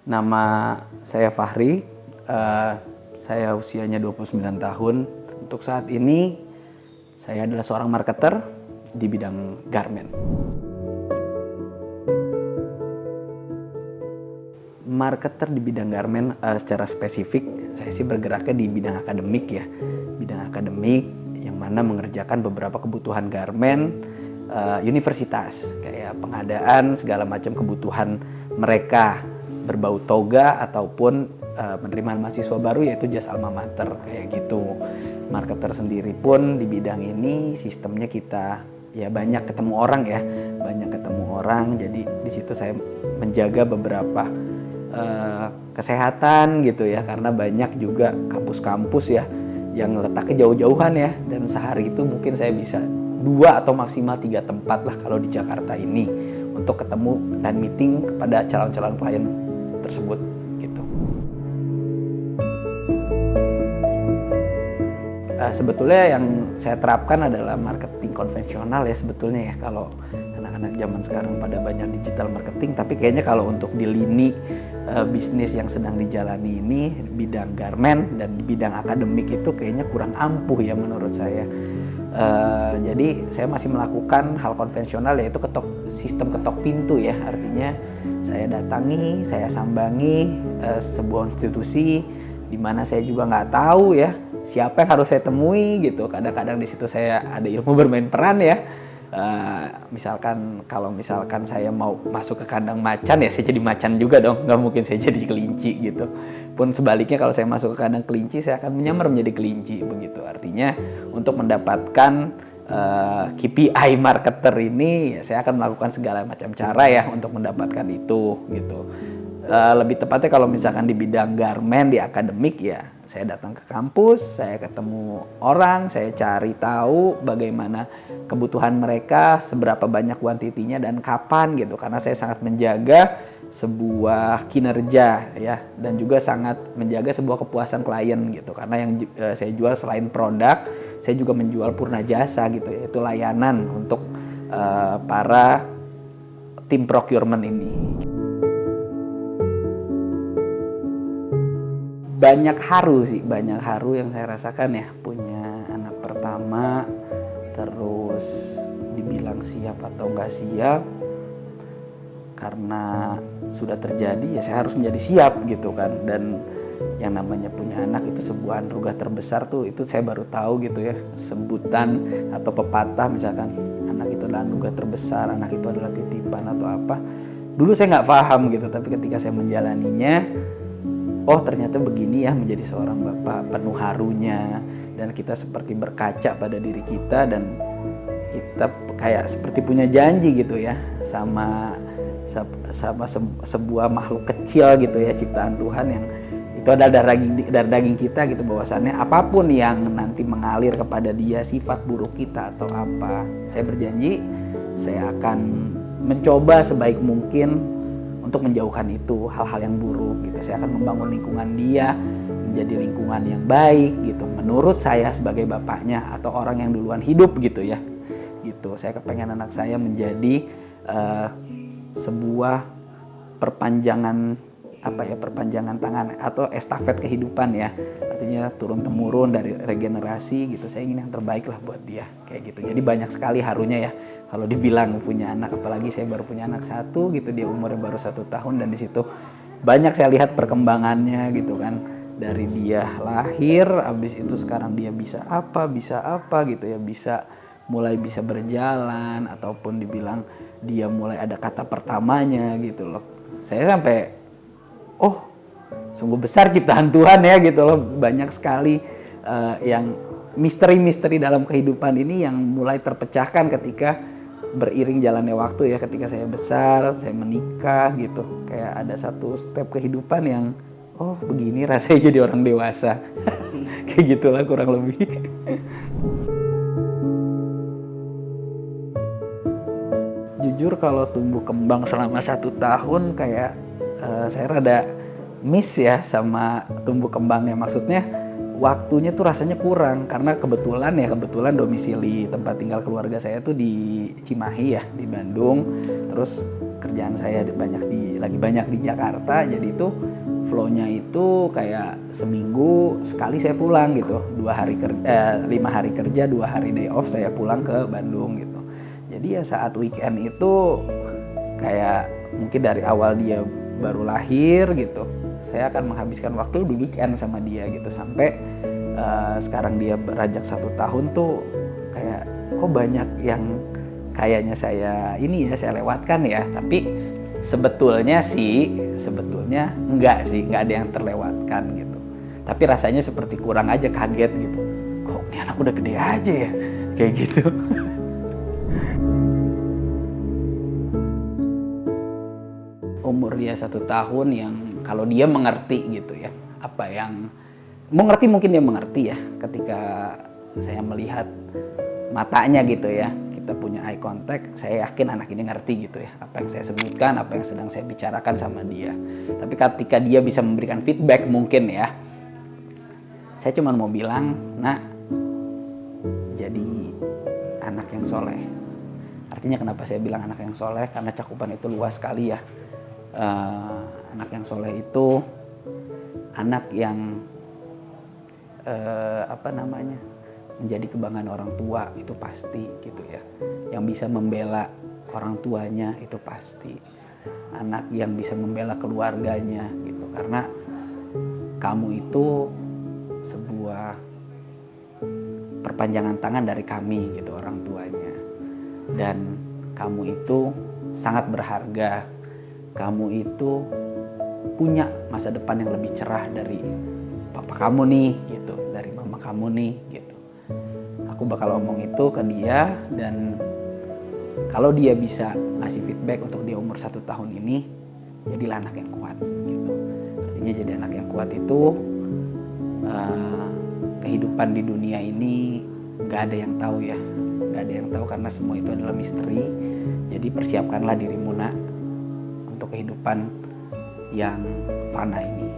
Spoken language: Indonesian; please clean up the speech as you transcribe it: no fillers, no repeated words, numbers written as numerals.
Nama saya Fahri, saya usianya 29 tahun. Untuk saat ini, saya adalah seorang marketer di bidang garment. Marketer di bidang garment secara spesifik, saya sih bergeraknya di bidang akademik ya. Bidang akademik yang mana mengerjakan beberapa kebutuhan garment universitas. Kayak pengadaan segala macam kebutuhan mereka berbau toga ataupun penerimaan mahasiswa baru yaitu jas alma mater kayak gitu. Marketer sendiri pun di bidang ini sistemnya kita ya banyak ketemu orang ya, banyak ketemu orang. Jadi di situ saya menjaga beberapa kesehatan gitu ya, karena banyak juga kampus-kampus ya yang letaknya jauh-jauhan ya, dan sehari itu mungkin saya bisa 2 atau maksimal 3 tempat lah kalau di Jakarta ini untuk ketemu dan meeting kepada calon-calon klien tersebut gitu. Sebetulnya yang saya terapkan adalah marketing konvensional ya sebetulnya ya, kalau anak-anak zaman sekarang pada banyak digital marketing, tapi kayaknya kalau untuk di lini bisnis yang sedang dijalani ini, bidang garment dan bidang akademik itu kayaknya kurang ampuh ya menurut saya. Jadi saya masih melakukan hal konvensional, yaitu sistem ketok pintu ya, artinya saya datangi, saya sambangi sebuah institusi di mana saya juga nggak tahu ya siapa yang harus saya temui gitu. Kadang-kadang di situ saya ada ilmu bermain peran ya. Kalau misalkan saya mau masuk ke kandang macan ya saya jadi macan juga dong, nggak mungkin saya jadi kelinci gitu. Pun sebaliknya kalau saya masuk ke kandang kelinci saya akan menyamar menjadi kelinci begitu. Artinya untuk mendapatkan KPI marketer ini ya, saya akan melakukan segala macam cara ya untuk mendapatkan itu gitu. Lebih tepatnya kalau misalkan di bidang garment di akademik ya, saya datang ke kampus, saya ketemu orang, saya cari tahu bagaimana kebutuhan mereka, seberapa banyak kuantitinya dan kapan gitu, karena saya sangat menjaga sebuah kinerja ya, dan juga sangat menjaga sebuah kepuasan klien gitu, karena yang saya jual selain produk, saya juga menjual purna jasa gitu, yaitu layanan untuk para tim procurement ini. Banyak haru yang saya rasakan ya, punya anak pertama, terus dibilang siap atau nggak siap, karena sudah terjadi ya saya harus menjadi siap gitu kan. Dan yang namanya punya anak itu sebuah anugerah terbesar tuh, itu saya baru tahu gitu ya, sebutan atau pepatah misalkan anak itu adalah anugerah terbesar, anak itu adalah titipan atau apa. Dulu saya nggak paham gitu, tapi ketika saya menjalaninya, oh ternyata begini ya menjadi seorang bapak, penuh harunya. Dan kita seperti berkaca pada diri kita, dan kita kayak seperti punya janji gitu ya sama sebuah makhluk kecil gitu ya, ciptaan Tuhan yang itu adalah darah daging kita gitu, bahwasannya apapun yang nanti mengalir kepada dia, sifat buruk kita atau apa, saya berjanji saya akan mencoba sebaik mungkin untuk menjauhkan itu, hal-hal yang buruk gitu. Saya akan membangun lingkungan dia menjadi lingkungan yang baik gitu, menurut saya sebagai bapaknya atau orang yang duluan hidup gitu ya gitu. Saya kepengen anak saya menjadi sebuah perpanjangan tangan atau estafet kehidupan ya, artinya turun temurun dari regenerasi gitu. Saya ingin yang terbaik lah buat dia kayak gitu. Jadi banyak sekali harunya ya kalau dibilang punya anak, apalagi saya baru punya anak 1 gitu, dia umurnya baru 1 tahun, dan di situ banyak saya lihat perkembangannya gitu kan, dari dia lahir, habis itu sekarang dia bisa apa gitu ya, mulai bisa berjalan, ataupun dibilang dia mulai ada kata pertamanya gitu loh. Saya sampai sungguh besar ciptaan Tuhan ya gitu loh. Banyak sekali yang misteri-misteri dalam kehidupan ini yang mulai terpecahkan ketika beriring jalannya waktu ya, ketika saya besar, saya menikah gitu. Kayak ada satu step kehidupan yang begini rasanya jadi orang dewasa. Kayak gitulah kurang lebih. Jujur kalau tumbuh kembang selama 1 tahun kayak saya rada miss ya sama tumbuh kembangnya. Maksudnya waktunya tuh rasanya kurang, karena kebetulan domisili tempat tinggal keluarga saya tuh di Cimahi ya, di Bandung. Terus kerjaan saya lagi banyak di Jakarta, jadi itu flow-nya itu kayak seminggu sekali saya pulang gitu, 5 hari kerja, 2 hari day off saya pulang ke Bandung gitu. Jadi ya saat weekend itu kayak mungkin dari awal dia baru lahir gitu, saya akan menghabiskan waktu di weekend sama dia gitu, sampai sekarang dia beranjak 1 tahun tuh kayak kok banyak yang kayaknya saya lewatkan ya, tapi sebetulnya enggak ada yang terlewatkan gitu. Tapi rasanya seperti kurang aja, kaget gitu. Kok ini anak udah gede aja ya? Kayak gitu. Umur dia 1 tahun yang kalau dia mengerti gitu ya, apa yang mengerti mungkin dia mengerti ya ketika saya melihat matanya gitu ya, kita punya eye contact, saya yakin anak ini ngerti gitu ya apa yang saya sebutkan, apa yang sedang saya bicarakan sama dia. Tapi ketika dia bisa memberikan feedback mungkin ya, saya cuma mau bilang, nak, jadi anak yang soleh. Artinya kenapa saya bilang anak yang soleh, karena cakupan itu luas sekali ya. Anak yang soleh itu anak yang menjadi kebanggaan orang tua, itu pasti gitu ya. Yang bisa membela orang tuanya itu pasti. Anak yang bisa membela keluarganya gitu. Karena kamu itu sebuah perpanjangan tangan dari kami gitu, orang tuanya. Dan kamu itu sangat berharga. Kamu itu punya masa depan yang lebih cerah dari papa kamu nih gitu, dari mama kamu nih gitu. Aku bakal ngomong itu ke dia, dan kalau dia bisa ngasih feedback untuk dia umur 1 tahun ini, jadilah anak yang kuat gitu. Artinya jadi anak yang kuat itu kehidupan di dunia ini gak ada yang tahu ya, gak ada yang tahu karena semua itu adalah misteri. Jadi persiapkanlah dirimu nak untuk kehidupan yang fana ini.